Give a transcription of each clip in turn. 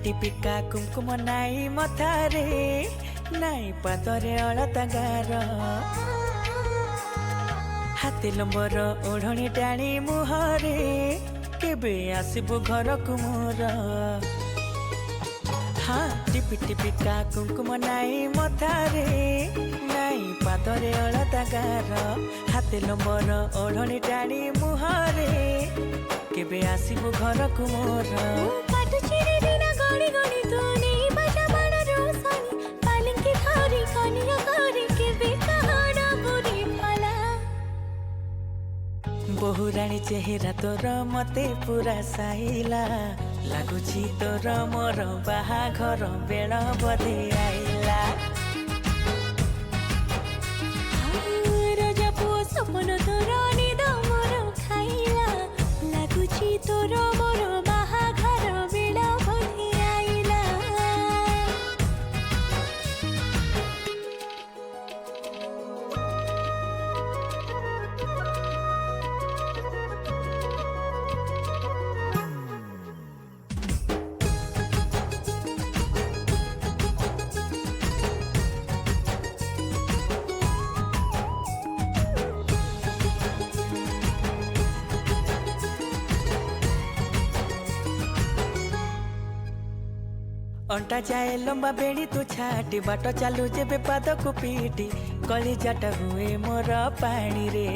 टिपिका कुमकुम नाई मथारे नाई पादरे अलता गार हाथी लंबर ओढ़णी टाणी मुहरे केबे आसबु घर कुमोर हाँ टिपि टिपिका कुमकुम नाई मथारे नाई पादरे अलता गार हाथी लंबर ओढ़णी टाणी मुहरे केबे आसबु घर कुमोर बहुराणी चेहरा तोर मते पूरा साइला लगुची तोर मोर बाहाघर बेल बधे आइला रजा पुओ सपन तोर निद मोर खाइला लगुची तोर मोर बाहाघर बेल बधे आइला अंटा जाए लंबा बेड़ी तू छाटी बाट चालू जेबे पाद को पीटी कली जाटा हुए मोर पानी रे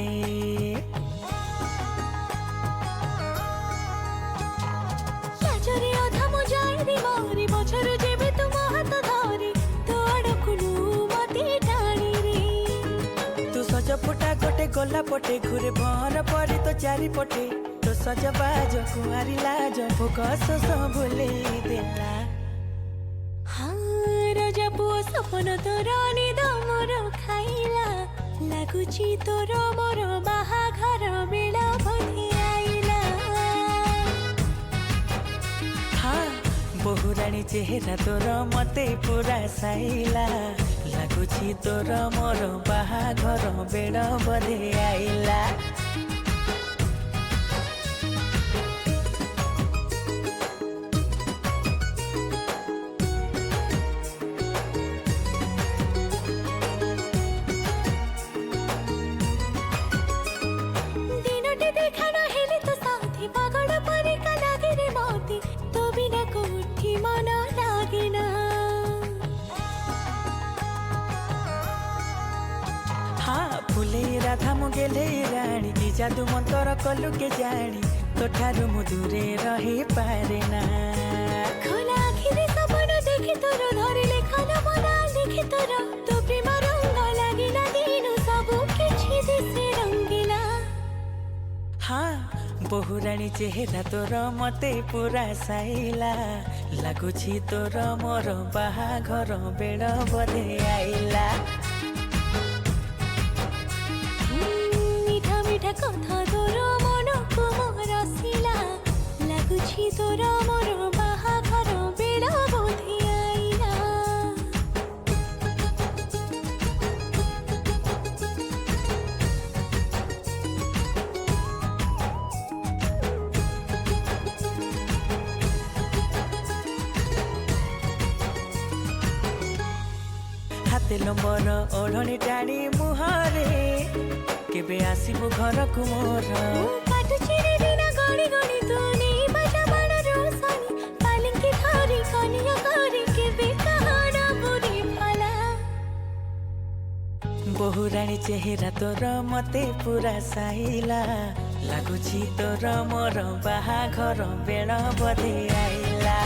लाजरे अधा मो जाई मारी बछर जेबे तुम हाथ धरी तो अडकुनु मते टाणी रे तू सज फुटा गोटे गला पटे घुरे भर परी तो चारि पटे तो सज बाज कुआरी लाज भोक शोष भूले देला रजा पुओ सपन तोर निद मोर खाइला लगुची तोर मोर बाहाघर बेल बधे आइला हाँ बहुराणी चेहरा तोर मते पूरा साइला लगुची तोर मोर बाहाघर बेल बधे आइला हाँ फुले राधा मु गेले राणी की जादू मंतर कलु के जानी तो ठारू मु दूरे रही पारे ना खोला आखिरे सपन देखि तोर धरिले खाना बना देखि तोर तो प्रेम रंग लागिला दिनु सबु किछि दिसे रंगिला हाँ बहुराणी चेहरा तोर मते पूरा साइला लगुची तोर मोर बाहाघर बेल बधे आइला मीठा मीठा कथा तोर मन को मोर रसिला लगुची तोर मोर बाहाघर बेल बधे आइला हाथे लंबर ओढ़णी टाणी मुहरे केबे आसबु घर कुमोर काटुचिरे बिना गणी गणी तू नहीं बजा बड़ रोसनी पालिंकी धरी कनिया करे केबे कहाना बुरी फला बहुराणी चेहरा तोर मते पूरा साइला लगुची तोर मोर बाहाघर बेल बधे आइला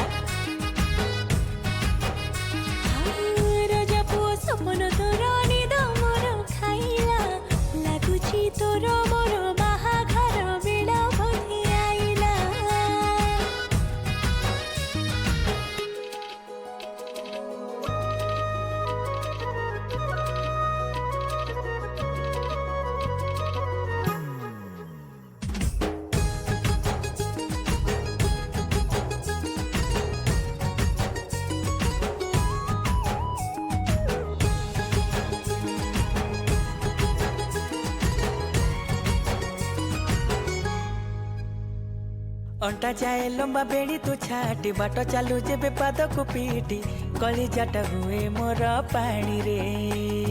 रजा पुओ सपन तोर निद मोर खाइला लगुची तोर मोर बाहाघर बेल बधे आइला अंटा जाए लंबा बेड़ी तू छाटी बाट चालू जेबे पाद को पीटी कलिजाटा हुए मोर पानी रे।